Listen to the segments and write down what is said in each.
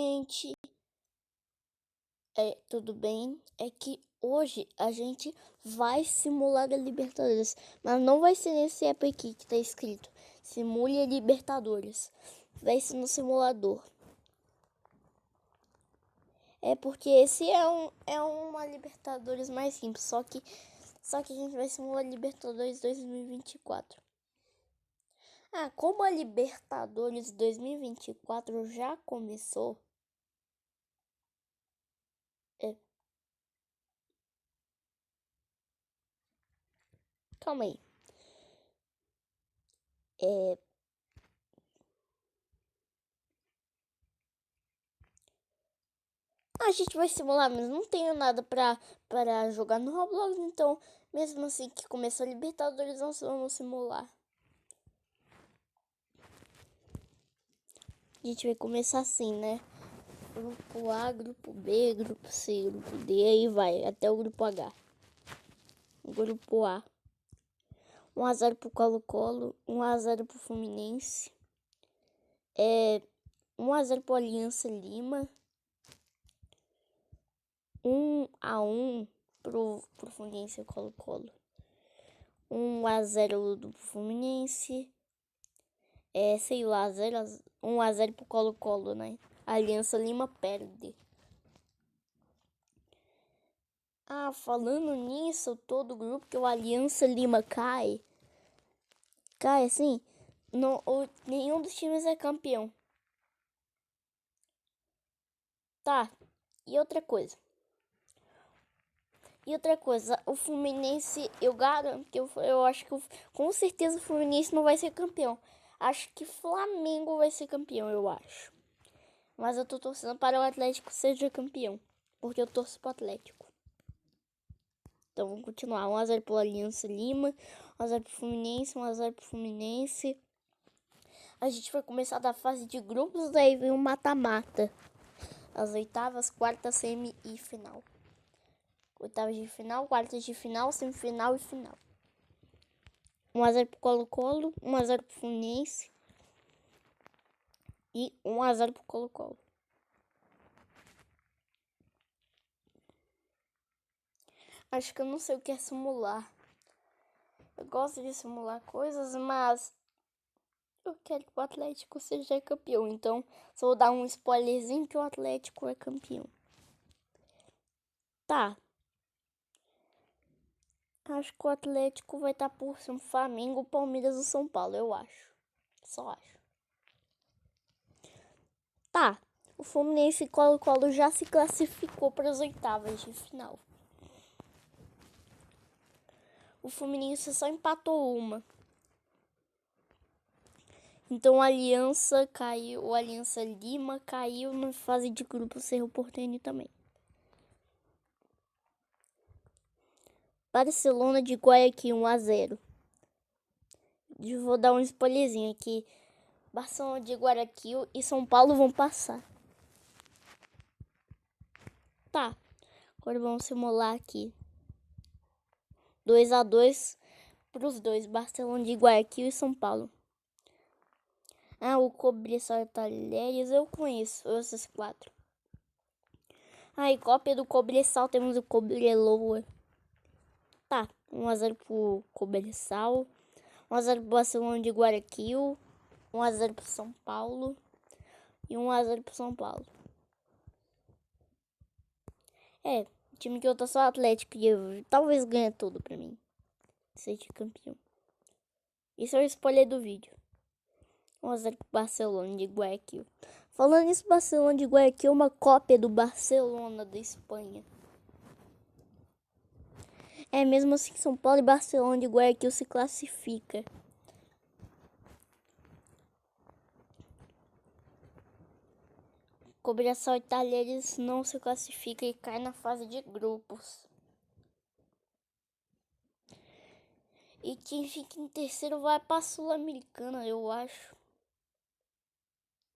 Gente, tudo bem? É que hoje a gente vai simular a Libertadores, mas não vai ser nesse app aqui que tá escrito Simule a Libertadores. Vai ser no simulador. É porque esse é uma Libertadores mais simples, só que a gente vai simular a Libertadores 2024. Ah, como a Libertadores 2024 já começou, calma aí. A gente vai simular, mas não tenho nada pra jogar no Roblox, então, mesmo assim que começou a Libertadores, nós vamos simular. A gente vai começar assim, né? Grupo A, grupo B, grupo C, grupo D, aí vai, até o grupo H. Grupo A. 1-0 pro Colo-Colo, 1-0 pro Fluminense. 1-0 pro Aliança Lima. 1-1 pro Fluminense e Colo-Colo. 1-0 do Fluminense. Sei lá, 1-0 pro Colo-Colo, né? Aliança Lima perde. Ah, falando nisso, todo grupo que o Aliança Lima cai assim, nenhum dos times é campeão. Tá, e outra coisa, o Fluminense, eu garanto que eu acho que com certeza o Fluminense não vai ser campeão. Acho que Flamengo vai ser campeão, eu acho. Mas eu tô torcendo para o Atlético seja campeão, porque eu torço pro Atlético. Então vamos continuar. 1-0 pro Aliança Lima, 1-0 pro Fluminense, 1-0 pro Fluminense. A gente vai começar da fase de grupos, daí vem o mata-mata. As oitavas, quartas, semi e final. Oitavas de final, quartas de final, semifinal e final. 1-0 pro Colo-Colo, 1-0 pro Fluminense e 1-0 pro Colo-Colo. Acho que eu não sei o que é simular. Eu gosto de simular coisas, mas eu quero que o Atlético seja campeão. Então, só vou dar um spoilerzinho que o Atlético é campeão. Tá. Acho que o Atlético vai estar por cima do Flamengo, Palmeiras ou São Paulo, eu acho. Só acho. Tá. O Fluminense e Colo-Colo já se classificou para as oitavas de final. O Fluminense só empatou uma. Então a Aliança caiu, o Aliança Lima caiu na fase de grupo Cerro Porteño também. Barcelona de Guayaquil 1-0. Vou dar um spoilerzinho aqui. Barcelona de Guayaquil e São Paulo vão passar. Tá. Agora vamos simular aqui. 2-2 para os dois. Barcelona de Guayaquil e São Paulo. Ah, o Cobressal e Talheres eu conheço esses quatro. Ah, e cópia do Cobressal temos o Cobreloa. Tá, 1-0 pro Cobressal. 1-0 pro Barcelona de Guayaquil. 1-0 pro São Paulo. E 1-0 pro São Paulo. O time que eu tô só Atlético e eu talvez ganhe tudo pra mim. Seja campeão. Isso é o spoiler do vídeo. 1-0 pro Barcelona de Guayaquil. Falando nisso, Barcelona de Guayaquil é uma cópia do Barcelona da Espanha. Mesmo assim, São Paulo e Barcelona de Guayaquil se classifica. Cobressal e Talheres não se classifica e cai na fase de grupos. E quem fica em terceiro vai para a Sul-Americana, eu acho.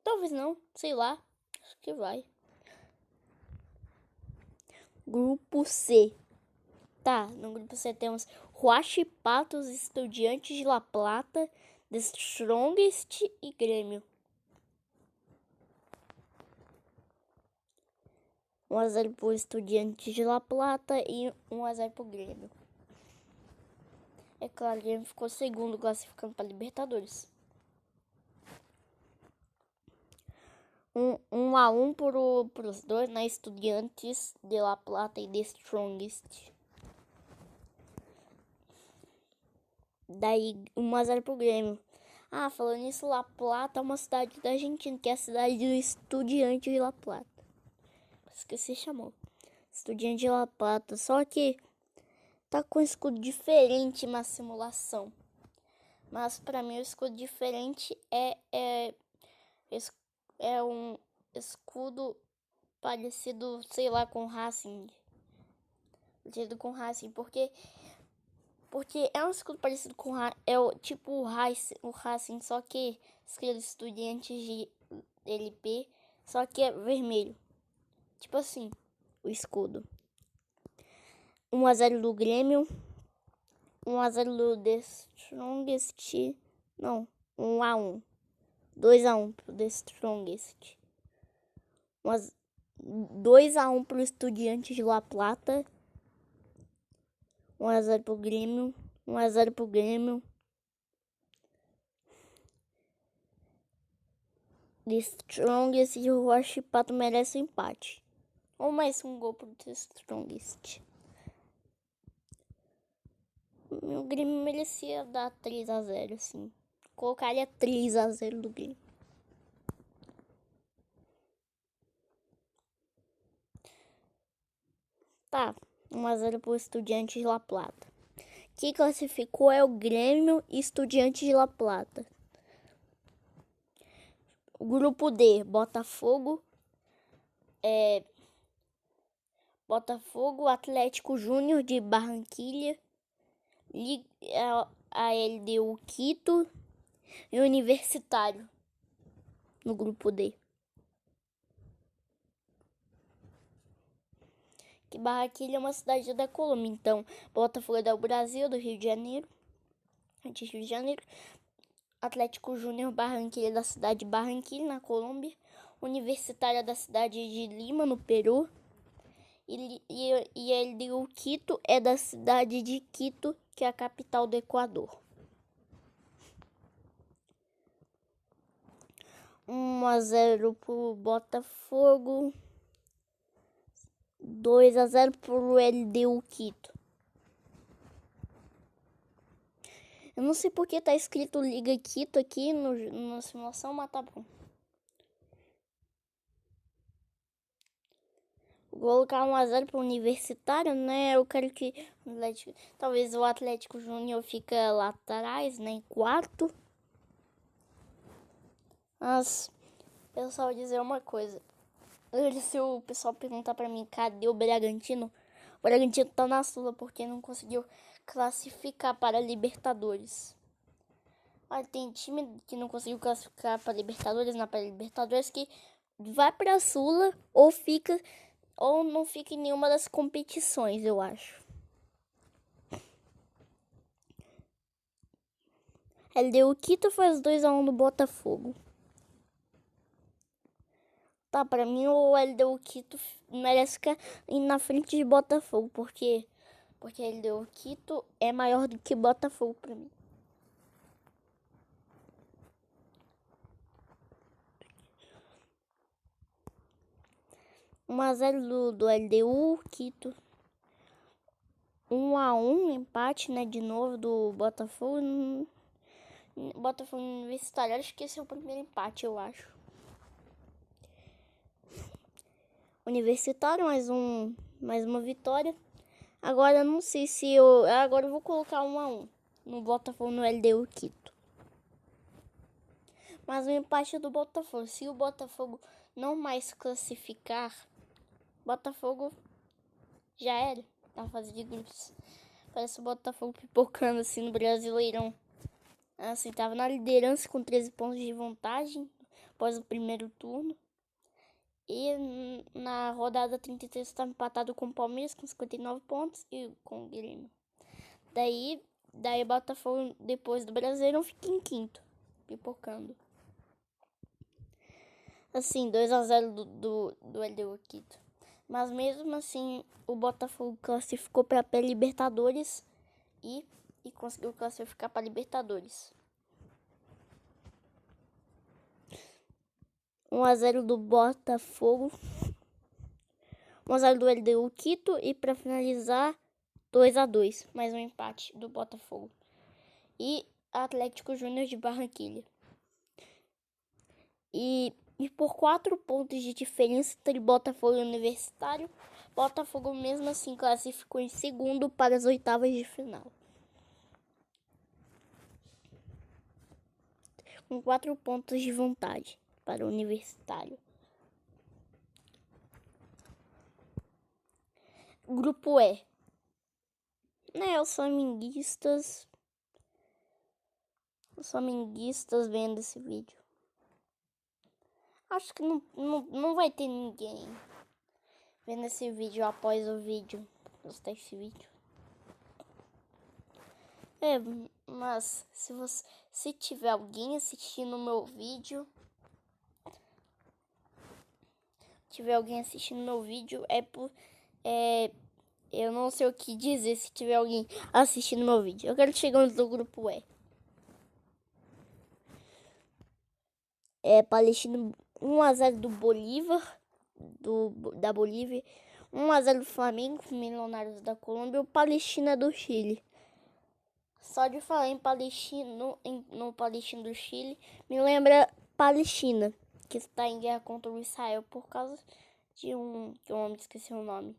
Talvez não, sei lá. Acho que vai. Grupo C. Tá, no grupo C temos Huachipatos, Estudiantes de La Plata, The Strongest e Grêmio. 1-0 pro Estudiantes de La Plata e 1-0 pro Grêmio. É claro, o Grêmio ficou segundo classificando para Libertadores. 1-1 pros dois, né? Estudiantes de La Plata e The Strongest. Daí 1-0 pro Grêmio. Ah, falando nisso, La Plata é uma cidade da Argentina, que é a cidade do Estudiante de La Plata. Esqueci, chamou. Estudiante de La Plata. Só que tá com um escudo diferente na simulação. Mas pra mim o escudo diferente é um escudo parecido, sei lá, com Racing. Parecido com Racing, porque é um escudo parecido com é o tipo o Racing, só que escrito Estudiantes de LP, só que é vermelho. Tipo assim, o escudo. 1-0 do Grêmio. 1-0 do The Strongest. Não, 1-1. 2-1 pro The Strongest. 2-1 pro Estudiantes de La Plata. 1-0 pro Grêmio. 1-0 pro Grêmio. The Strongest e o Pato merece um empate. Ou mais um gol pro The Strongest. O Grêmio merecia dar 3-0, assim. Colocaria 3-0 do Grêmio. Tá, 1-0 pro Estudiantes de La Plata. Quem classificou é o Grêmio e Estudiantes de La Plata. O grupo D, Botafogo, Atlético Júnior de Barranquilla, a LDU Quito e Universitário no grupo D. Que Barranquilla é uma cidade da Colômbia, então Botafogo é do Brasil, do Rio de Janeiro, Atlético Júnior Barranquilla da cidade de Barranquilla, na Colômbia, Universitária da cidade de Lima, no Peru, e a LDU Quito é da cidade de Quito, que é a capital do Equador. 1-0 pro Botafogo. 2-0 pro LDU Quito. Eu não sei porque tá escrito Liga Quito aqui na simulação, mas tá bom. Vou colocar 1-0 pro Universitário, né? Eu quero que talvez o Atlético Júnior fique lá atrás, né? Em quarto. Mas eu só vou dizer uma coisa. Se o pessoal perguntar pra mim cadê o Bragantino tá na Sula porque não conseguiu classificar para Libertadores. Olha, tem time que não conseguiu classificar para Libertadores, na Libertadores, que vai pra Sula ou não fica em nenhuma das competições, eu acho. LDU Quito faz 2-1 no Botafogo. Tá, pra mim o LDU Quito merece ficar na frente de Botafogo, porque LDU Quito é maior do que Botafogo pra mim. Um 1-0 do LDU Quito. 1-1, empate, né, de novo do Botafogo. Botafogo Universitário, acho que esse é o primeiro empate, eu acho. Universitário, mais uma vitória. Agora eu não sei se eu... Agora eu vou colocar 1-1 no Botafogo no LDU Quito. Mas o empate é do Botafogo. Se o Botafogo não mais classificar, Botafogo já era na fase de grupos. Parece o Botafogo pipocando assim no Brasileirão. Assim, tava na liderança com 13 pontos de vantagem após o primeiro turno. E na rodada 33 estava empatado com o Palmeiras com 59 pontos e com o Grêmio. Daí o Botafogo, depois do Brasileirão, fica em quinto, pipocando. Assim, 2-0 do LDU Quito. Mas mesmo assim, o Botafogo classificou para a Libertadores e conseguiu classificar para Libertadores. 1-0 do Botafogo. 1-0 do LDU Quito e para finalizar 2-2, mais um empate do Botafogo. E Atlético Júnior de Barranquilla. E por 4 pontos de diferença entre Botafogo e Universitário, Botafogo mesmo assim classificou em segundo para as oitavas de final. Com 4 pontos de vantagem para o Universitário. Grupo E. Os flamenguistas vendo esse vídeo. Acho que não vai ter ninguém vendo esse vídeo após o vídeo. Postar esse vídeo. Mas se tiver alguém assistindo o meu vídeo, eu não sei o que dizer se tiver alguém assistindo meu vídeo. Eu quero chegar no grupo E. Palestina 1-0 do Bolívar, da Bolívia. 1-0 do Flamengo, Milionários da Colômbia. O Palestina do Chile. Só de falar em Palestina, no Palestina do Chile, me lembra Palestina, que está em guerra contra o Israel por causa de um homem, esqueci o nome.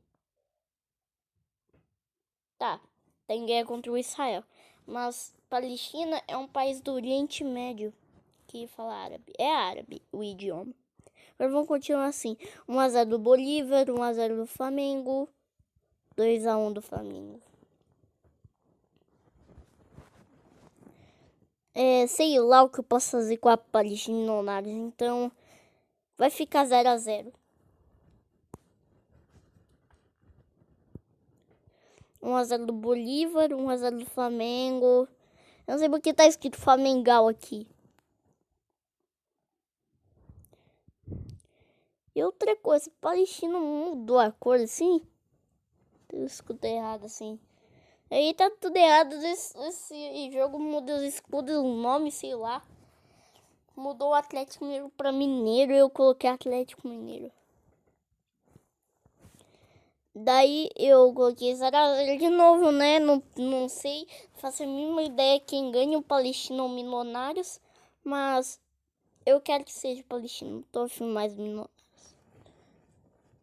Tá em guerra contra o Israel. Mas Palestina é um país do Oriente Médio que fala árabe. É árabe o idioma. Agora vamos continuar assim. 1-0 do Bolívar, 1-0 do Flamengo, 2-1 do Flamengo. Sei lá o que eu posso fazer com a Palestina Milionários, então vai ficar 0-0. 1-0 do Bolívar, 1-0 do Flamengo. Eu não sei porque tá escrito Flamengal aqui. E outra coisa, Palestina mudou a cor assim. Eu escutei errado assim. Aí tá tudo errado. Esse jogo muda os escudos, o nome, sei lá. Mudou o Atlético Mineiro pra Mineiro e eu coloquei Atlético Mineiro. Daí eu coloquei 0-0 de novo, né? Não sei, faço a mínima ideia quem ganha, o Palestina ou Milionários. Mas eu quero que seja o Palestina, não tô afim mais Milionários.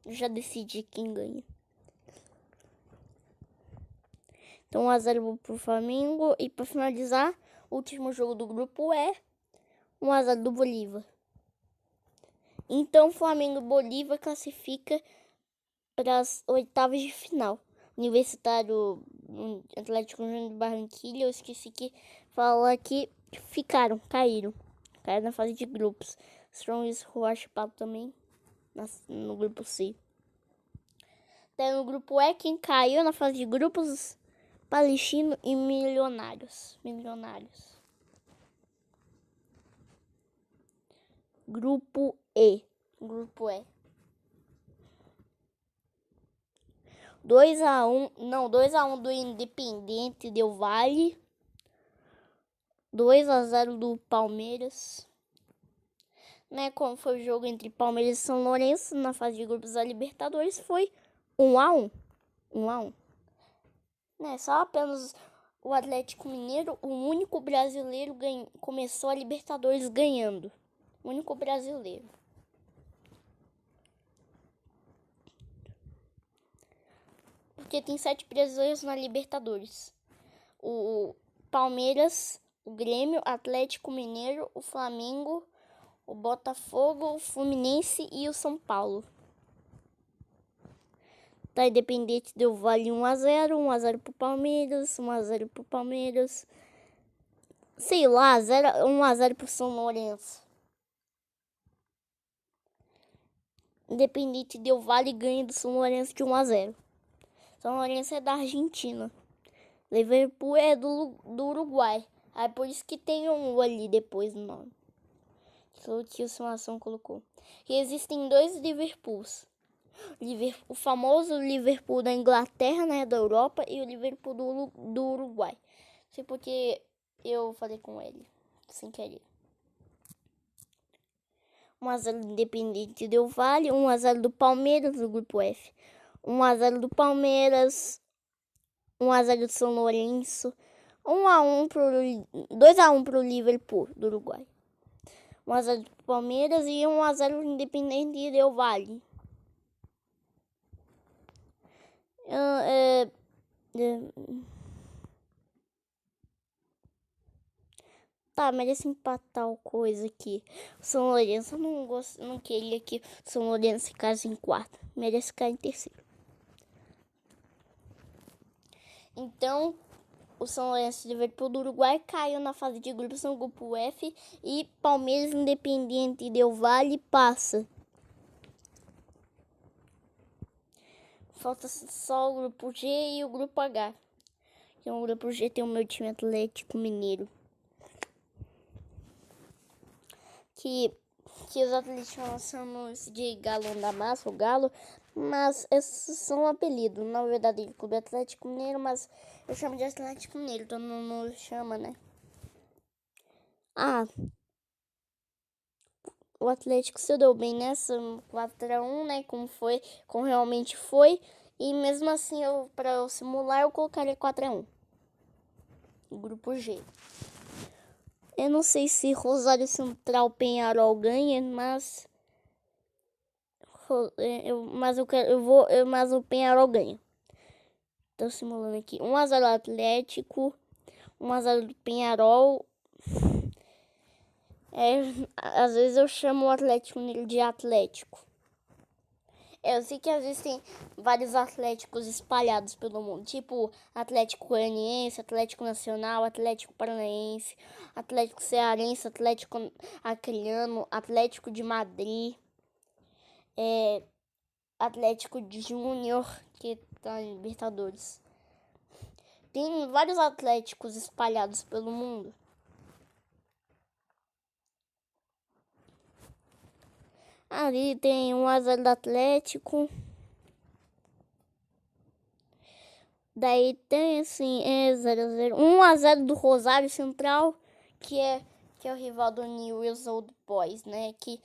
Eu já decidi quem ganha. Então 1-0 pro Flamengo. E para finalizar, o último jogo do grupo é 1-0 do Bolívar. Então Flamengo e Bolívar classifica para as oitavas de final. Universitário, Atlético Júnior de Barranquilla, eu esqueci que falar que caíram na fase de grupos. Strongest Roachpal também no grupo C. Daí no grupo E, quem caiu na fase de grupos, Palestino e Milionários. Grupo E. 2-1 do Independente Del Valle. 2-0 do Palmeiras. Como foi o jogo entre Palmeiras e São Lourenço na fase de grupos da Libertadores, foi 1-1. Só apenas o Atlético Mineiro, o único brasileiro, começou a Libertadores ganhando. O único brasileiro. Porque tem 7 brasileiros na Libertadores. O Palmeiras, o Grêmio, Atlético Mineiro, o Flamengo, o Botafogo, o Fluminense e o São Paulo. Tá, Independente Del Valle 1-0, 1-0 pro Palmeiras, 1-0 pro Palmeiras. Sei lá, 1-0 pro São Lourenço. Independente Del Valle ganha do São Lourenço de 1-0. São Lourenço é da Argentina. Liverpool é do Uruguai. Aí por isso que tem um ali depois no nome. Que o Simulação colocou. E existem 2 Liverpools. O famoso Liverpool da Inglaterra, né, da Europa, e o Liverpool do Uruguai. Não sei porque eu falei com ele, sem querer. 1-0 do Independente Del Valle, 1-0 do Palmeiras no grupo F. 1-0 do Palmeiras, 1-0 do São Lourenço, 2-1 pro Liverpool do Uruguai. 1-0 do Palmeiras e 1-0 do Independente Del Valle. Tá, merece empatar o coisa aqui. O São Lourenço, eu não queria que o São Lourenço ficasse em quarto. Merece ficar em terceiro. Então, o São Lourenço de Liverpool do Uruguai caiu na fase de grupos no grupo F e Palmeiras Independiente Del Valle passa. Falta só o grupo G e o grupo H. Então, o grupo G tem o meu time Atlético Mineiro. Que os atletas chamam de Galão da Massa, o Galo, mas esses são apelidos. Na verdade, o Clube Atlético Mineiro, mas eu chamo de Atlético Mineiro, todo mundo chama, né? O Atlético se deu bem nessa 4-1, né? Como realmente foi. E mesmo assim, para eu simular, eu colocaria 4-1. O grupo G. Eu não sei se Rosário Central Penharol ganha, mas o Penharol ganha. Tô simulando aqui. 1-0 Atlético, 1-0 do Penharol. Às vezes eu chamo o Atlético de Atlético. Eu sei que existem vários Atléticos espalhados pelo mundo, tipo Atlético Goianiense, Atlético Nacional, Atlético Paranaense, Atlético Cearense, Atlético Acreano, Atlético de Madrid, Atlético de Júnior, que tá em Libertadores. Tem vários Atléticos espalhados pelo mundo. Ali tem 1-0 do Atlético. Daí tem assim, 0-0. 1-0 do Rosário Central, que é o rival do Newell's Old Boys, né? Que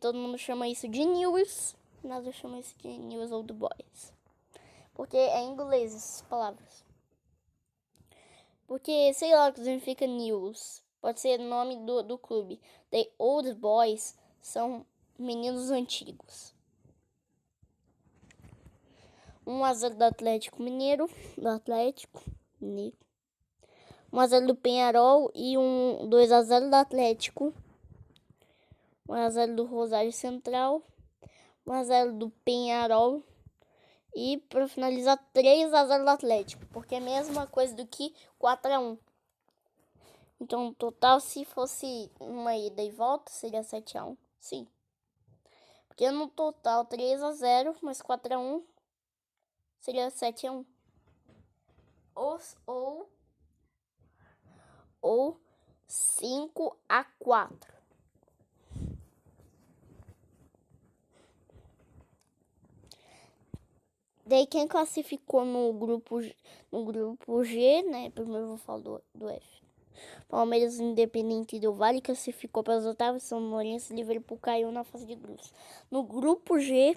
todo mundo chama isso de Newell's, mas eu chamo isso de Newell's Old Boys. Porque é em inglês essas palavras. Porque sei lá o que significa Newell's. Pode ser o nome do clube. The Old Boys são meninos antigos. 1-0 do Atlético Mineiro. 1-0 do Penharol e 2-0 do Atlético. 1-0 do Rosário Central. 1-0 do Penharol. E para finalizar, 3-0 do Atlético. Porque é a mesma coisa do que 4-1. Então, no total, se fosse uma ida e volta, seria 7-1. Sim. Porque no total, 3-0 mais 4-1 seria 7-1. Ou 5-4. Daí quem classificou no grupo G, né? Primeiro eu vou falar do F. Palmeiras Independente Del Valle classificou para as oitavas. São Lourenço e Liverpool caiu na fase de grupos. No grupo G,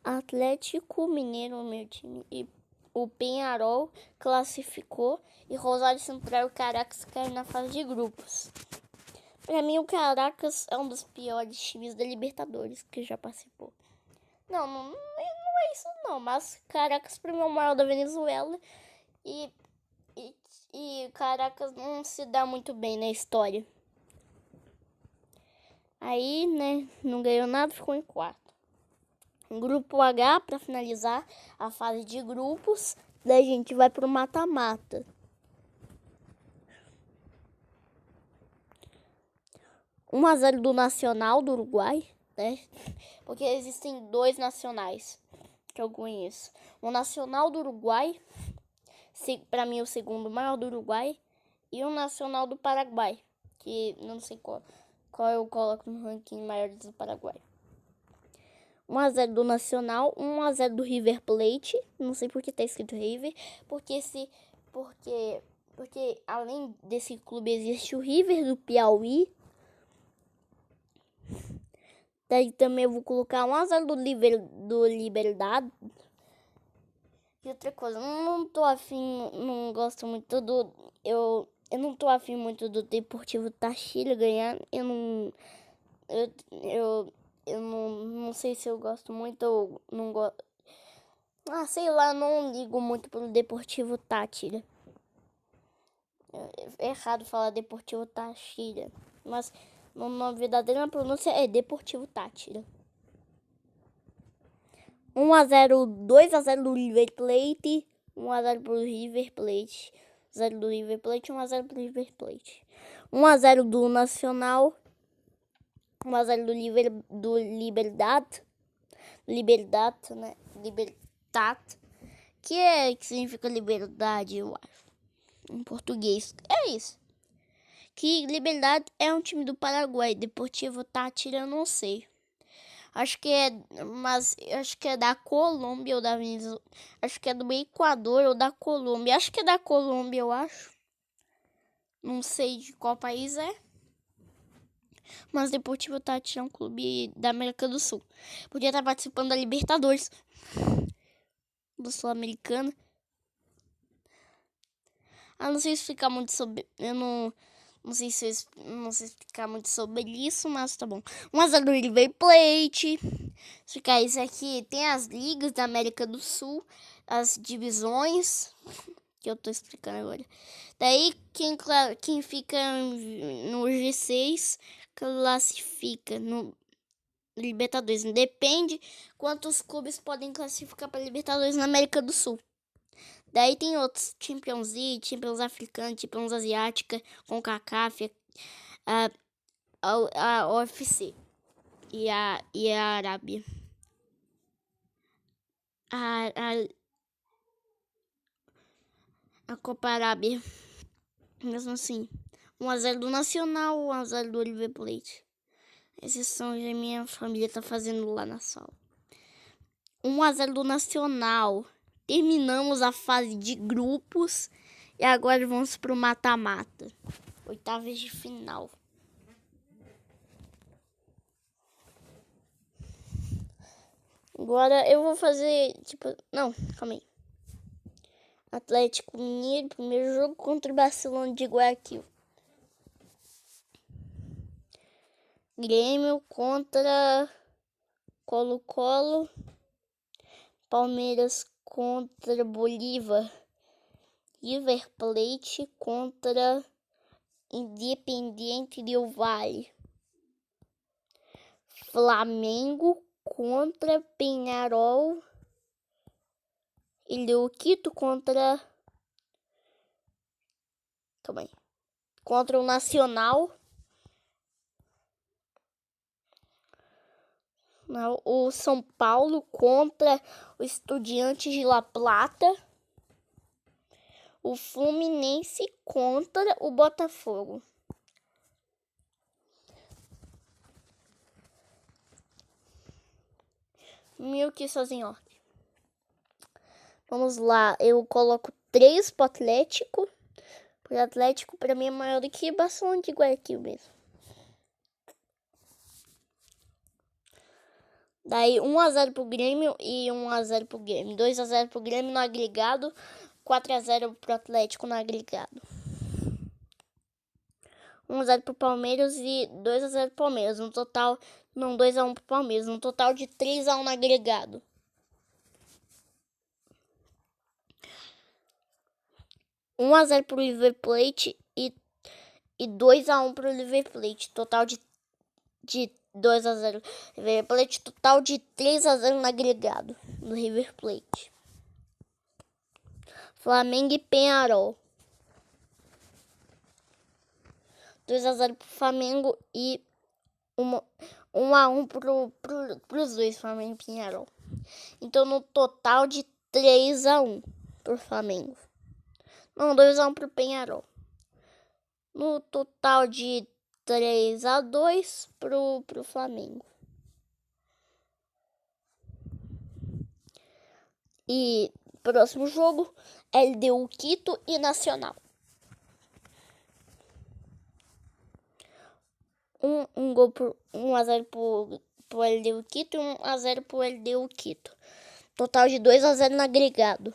Atlético Mineiro, meu time, e o Penharol classificou. E Rosário Central e o Caracas caiu na fase de grupos. Para mim, o Caracas é um dos piores times da Libertadores que já participou. Não é isso não, mas Caracas para mim é o maior da Venezuela e Caracas não se dá muito bem na história. Aí, né, não ganhou nada, ficou em quarto. Grupo H, para finalizar a fase de grupos, daí a gente vai pro mata-mata. 1-0 do Nacional do Uruguai, né? Porque existem 2 nacionais que eu conheço. O Nacional do Uruguai, para mim o segundo maior do Uruguai, e o Nacional do Paraguai, que não sei qual eu coloco no ranking maiores do Paraguai. 1-0 do Nacional, 1-0 do River Plate. Não sei por que tá escrito River, porque além desse clube existe o River do Piauí. Daí também eu vou colocar 1-0 do Liberdade. E outra coisa, não tô afim, não gosto muito do... Eu não tô afim muito do Deportivo Táchira ganhar. Eu não sei se eu gosto muito ou não gosto. Ah, sei lá, não ligo muito pro Deportivo Táchira. É errado falar Deportivo Táchira, mas na verdadeira pronúncia é Deportivo Táchira. 1-0, 2-0 do River Plate, 1-0 pro River Plate, 0 do River Plate, 1-0 pro River Plate. 1-0 do Nacional, 1-0 do Liberdade, né? Liberdade, que significa liberdade, eu acho, em português. É isso. Que Liberdade é um time do Paraguai, Deportivo Táchira, eu não sei. Acho que é da Colômbia ou da Venezuela. Acho que é do Equador ou da Colômbia. Acho que é da Colômbia, eu acho. Não sei de qual país é. Mas Deportivo Táchira é um clube da América do Sul. Podia estar participando da Libertadores do Sul-Americano. Não sei explicar muito sobre... Eu não sei explicar muito sobre isso, mas tá bom. 1-0 do River Plate. Explicar isso aqui. Tem as ligas da América do Sul, as divisões, que eu tô explicando agora. Daí, quem fica no G6 classifica no Libertadores. Depende quantos clubes podem classificar para Libertadores na América do Sul. Daí tem outros, Champions League, Champions Africana, Champions Asiática, CONCACAF, a UFC e a Arábia. A Copa Arábia. Mesmo assim. 1-0 do Nacional, 1-0 do River Plate. Esses são que a minha família tá fazendo lá na sala. 1-0 do Nacional. Terminamos a fase de grupos e agora vamos pro mata-mata. Oitavas de final. Agora eu vou fazer, não, calma aí. Atlético Mineiro, primeiro jogo contra o Barcelona de Guayaquil. Grêmio contra Colo-Colo. Palmeiras contra Bolívar. River Plate contra Independiente del Valle. Flamengo contra Peñarol. E Quito contra... Calma aí. Contra o Nacional. O São Paulo contra o Estudiantes de La Plata. O Fluminense contra o Botafogo. Meio que sozinho, ó. Vamos lá, eu coloco 3 pro Atlético. Porque o Atlético pra mim é maior do que Barcelona de Guayaquil mesmo. Daí 1-0 pro Grêmio e 1-0 pro Grêmio. 2-0 pro Grêmio no agregado. 4-0 pro Atlético no agregado. 1-0 pro Palmeiras e 2-0 pro Palmeiras. No total, não, 2-1 pro Palmeiras. No total de 3-1 no agregado. 1-0 pro River Plate e 2-1 pro River Plate. Total de 2-0 River Plate. Total de 3-0 no agregado do River Plate. Flamengo e Peñarol. 2-0 pro Flamengo e 1-1 pros dois, Flamengo e Peñarol. Então, no total de 3-1 pro Flamengo. Não, 2-1 pro Peñarol. No total de 3-2 pro Flamengo. E próximo jogo, LDU Quito e Nacional. 1 a 0 pro LDU Quito e 1 a 0 pro LDU Quito. Total de 2 a 0 no agregado.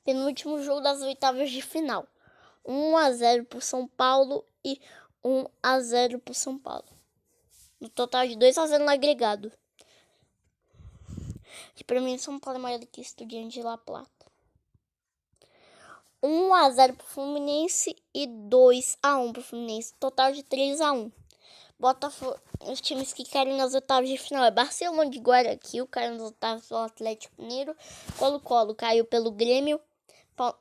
Penúltimo jogo das oitavas de final. 1 a 0 pro São Paulo e 1 a 0 pro São Paulo. No total de 2 a 0 no agregado. Que pra mim São Paulo é maior do que Estudiantes de La Plata. 1 a 0 pro Fluminense e 2 a 1 pro Fluminense. Total de 3 a 1. Botafogo, os times que caíram nas oitavas de final é Barcelona de Guayaquil, caiu nas oitavas pelo Atlético Mineiro. Colo-Colo caiu pelo Grêmio.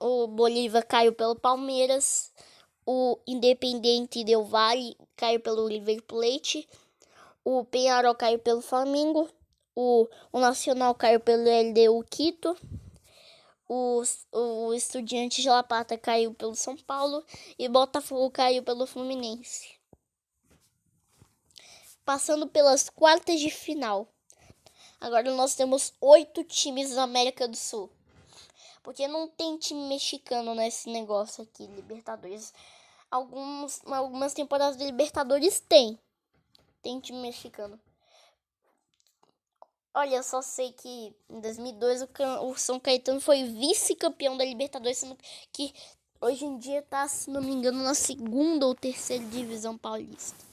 O Bolívar caiu pelo Palmeiras. O Independente Del Valle caiu pelo River Plate. O Peñarol caiu pelo Flamengo. O Nacional caiu pelo LDU Quito. O Estudiantes de La Plata caiu pelo São Paulo. E Botafogo caiu pelo Fluminense. Passando pelas quartas de final. Agora nós temos 8 times da América do Sul. Porque não tem time mexicano nesse negócio aqui, Libertadores. Algumas temporadas de Libertadores tem time mexicano. Olha, eu só sei que em 2002 o São Caetano foi vice-campeão da Libertadores, sendo que hoje em dia tá, se não me engano, na segunda ou terceira divisão paulista.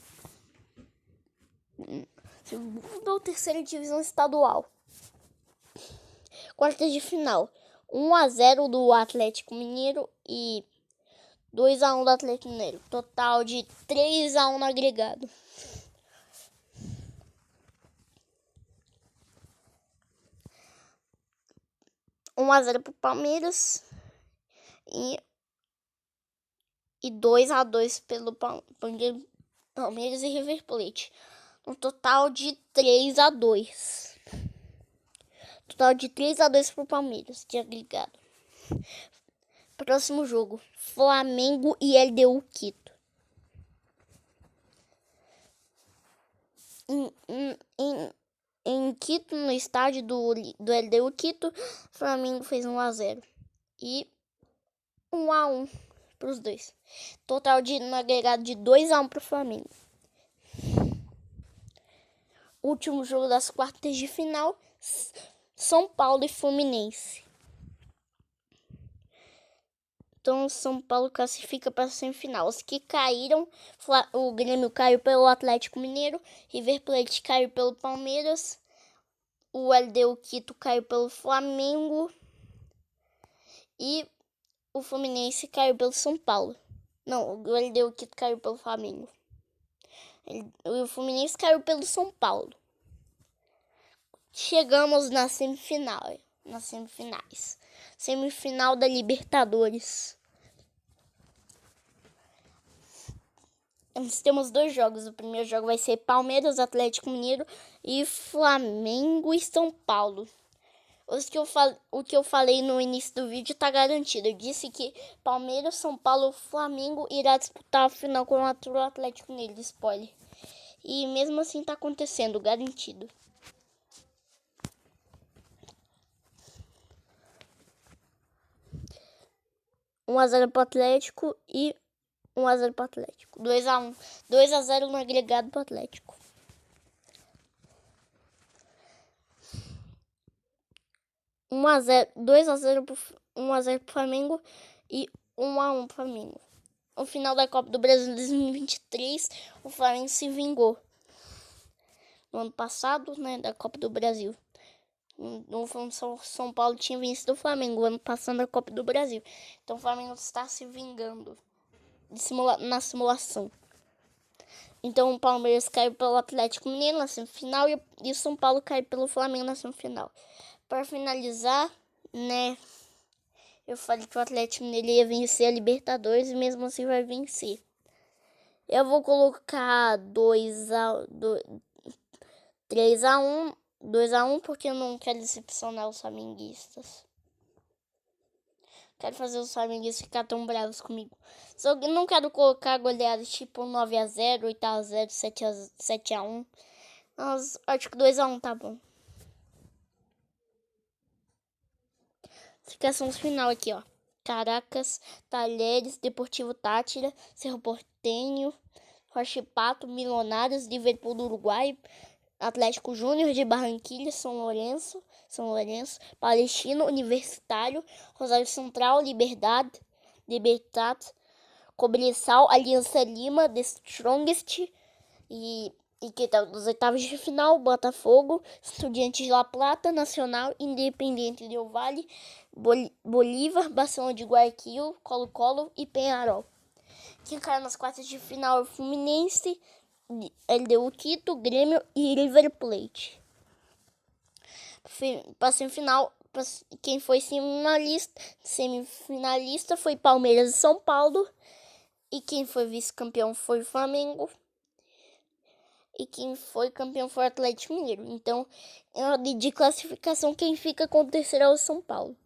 Segunda ou terceira divisão estadual. Quartas de final. 1 a 0 do Atlético Mineiro e 2 a 1 do Atlético Mineiro. Total de 3 a 1 no agregado. Um a 0 pro Palmeiras e 2 a 2 pelo Palmeiras e River Plate. Um total de 3 a 2. Total de 3 a 2 pro Palmeiras, de agregado. Próximo jogo, Flamengo e LDU Quito. Em Quito, no estádio do LDU Quito, Flamengo fez 1 a 0 e 1 a 1 para os dois. Total no agregado de 2 a 1 para o Flamengo. Último jogo das quartas de final, São Paulo e Fluminense. Então, São Paulo classifica para a semifinal. Os que caíram, o Grêmio caiu pelo Atlético Mineiro, River Plate caiu pelo Palmeiras, o LDU Quito caiu pelo Flamengo e o Fluminense caiu pelo São Paulo. Não, o LDU Quito caiu pelo Flamengo. O Fluminense caiu pelo São Paulo. Chegamos nas semifinais. Semifinal da Libertadores. Nós temos 2 jogos. O primeiro jogo vai ser Palmeiras, Atlético Mineiro e Flamengo e São Paulo. O que eu falei no início do vídeo tá garantido. Eu disse que Palmeiras, São Paulo, Flamengo irá disputar a final contra o Atlético Mineiro. Spoiler. E mesmo assim tá acontecendo, garantido. 1 a 0 pro Atlético e 1 a 0 pro Atlético. 2 a 1. 2 a 0 no agregado pro Atlético. 2 a 0 pro 1 a 0 pro Flamengo e 1 a 1 pro Flamengo. No final da Copa do Brasil 2023, o Flamengo se vingou. No ano passado, né, da Copa do Brasil. No São Paulo tinha vencido o Flamengo ano passado na Copa do Brasil. Então o Flamengo está se vingando na simulação. Então o Palmeiras caiu pelo Atlético Mineiro na semifinal e o São Paulo caiu pelo Flamengo na semifinal. Para finalizar, né, eu falei que o Atlético Mineiro ia vencer a Libertadores e mesmo assim vai vencer. Eu vou colocar 3 a 1, 2 a 1 porque eu não quero decepcionar os flamenguistas. Quero fazer os flamenguistas ficar tão bravos comigo. Só que não quero colocar goleadas tipo 9 a 0, 8 a 0, 7 a 1. Mas acho que 2 a 1 tá bom. classificação final aqui, ó. Caracas, Talheres, Deportivo Táchira, Cerro Porteño, Rocha Pato, Milionários, Liverpool do Uruguai, Atlético Júnior de Barranquilla, São Lourenço, Palestino, Universitário, Rosário Central, Libertad, Cobressal, Aliança Lima, The Strongest e que tá nos oitavos de final, Botafogo, Estudiantes de La Plata, Nacional, Independiente del Valle, Bolívar, Barcelona de Guayaquil, Colo-Colo e Peñarol. Quem caiu nas quartas de final é o Fluminense, LDU Quito, Grêmio e River Plate. Para semifinal, quem foi semifinalista foi Palmeiras e São Paulo. E quem foi vice-campeão foi o Flamengo. E quem foi campeão foi o Atlético Mineiro. Então, em ordem de classificação, quem fica com o terceiro é o São Paulo.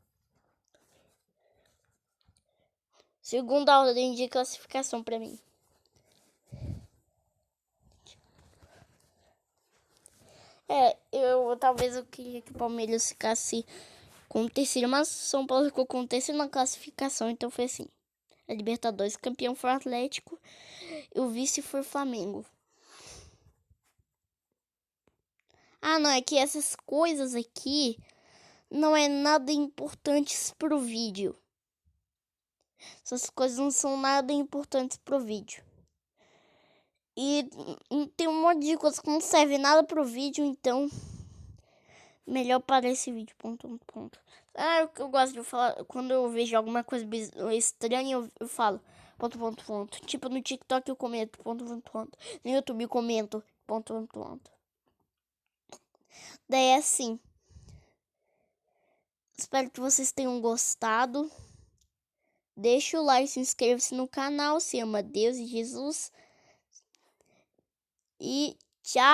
Segunda ordem de classificação para mim. Talvez eu queria que o Palmeiras ficasse com o terceiro, mas o São Paulo ficou com o terceiro na classificação, então foi assim. A Libertadores, campeão foi o Atlético e o vice foi o Flamengo. Não, é que essas coisas aqui não é nada importantes pro vídeo. Essas coisas não são nada importantes pro vídeo. E tem um monte de coisa que não serve nada pro vídeo, então melhor parar esse vídeo. Ponto. Eu gosto de falar, quando eu vejo alguma coisa estranha, eu falo ponto. Tipo no TikTok eu comento ponto. No YouTube eu comento ponto. Daí é assim. Espero que vocês tenham gostado. Deixa o like, se inscreva-se no canal, se ama Deus e Jesus. E tchau!